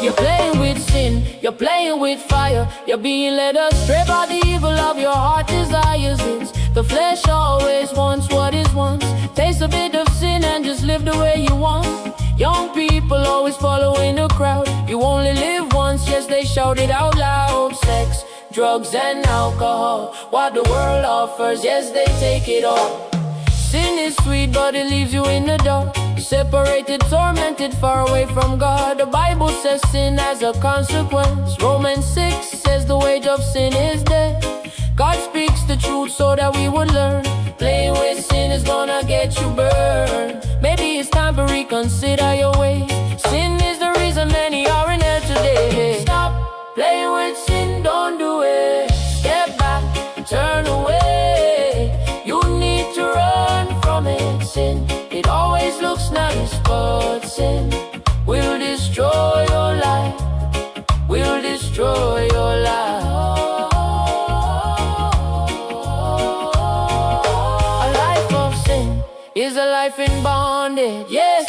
You're playing with sin, you're playing with fire. You're being led astray by the evil of your heart desires. It's the flesh always wants what is once. Taste a bit of sin and just live the way you want. Young people always following the crowd. You only live once, yes, they shout it out loud. Sex, drugs and alcohol, what the world offers, yes, they take it all. Sin is sweet, but it leaves you in the dark, separated, tormented, far away from God. The Bible says sin has a consequence. Romans 6 says the wage of sin is death. God speaks the truth so that we would learn. Playing with sin is gonna get you burned. Maybe it's time to reconsider your ways. Sin is the reason many are in hell today. Stop playing with sin, don't do it. Step back, turn away. You need to run from it. Sin, it always looks nice, but sin will destroy your life. Will destroy your life. A life of sin is a life in bondage. Yes,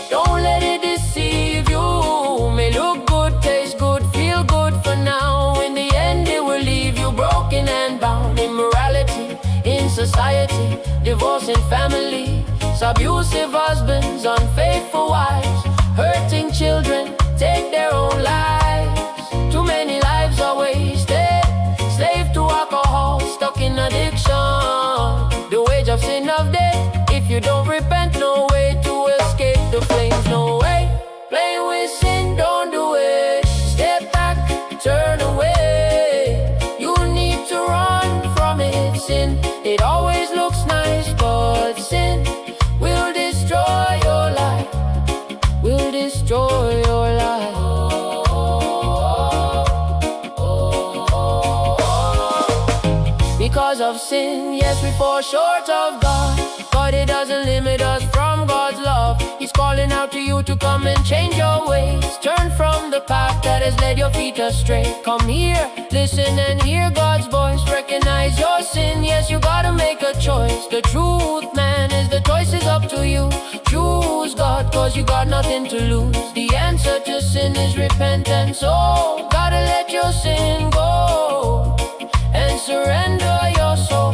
don't let it deceive you. May look good, taste good, feel good for now. In the end it will leave you broken and bound. Immorality in society, divorce in family, abusive husbands, unfaithful wives, hurting children take their own lives. Too many lives are wasted, slave to alcohol, stuck in addiction. The wage of sin of death. If you don't repent, no way to escape the flames, no way. Playing with sin, don't do it. Step back, turn away. You need to run from it. Sin, it always looks nice, but sin will destroy your life. Will destroy your life. Because of sin, yes, we fall short of God, but it doesn't limit us from God's love. He's calling out to you to come and change your ways. Turn from the path that has led your feet astray. Come here, listen and hear God's voice. Recognize your sin, yes, you gotta make a choice. The truth, man, is the choice is up to you. Choose God, cause you got nothing to lose. The answer to sin is repentance, so gotta let your sin go and surrender your soul.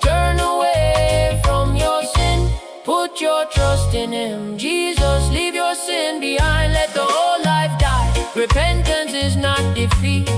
Turn away from your sin, put your trust in Him. Jesus, leave your sin behind, let the whole life die. Repentance is not defeat,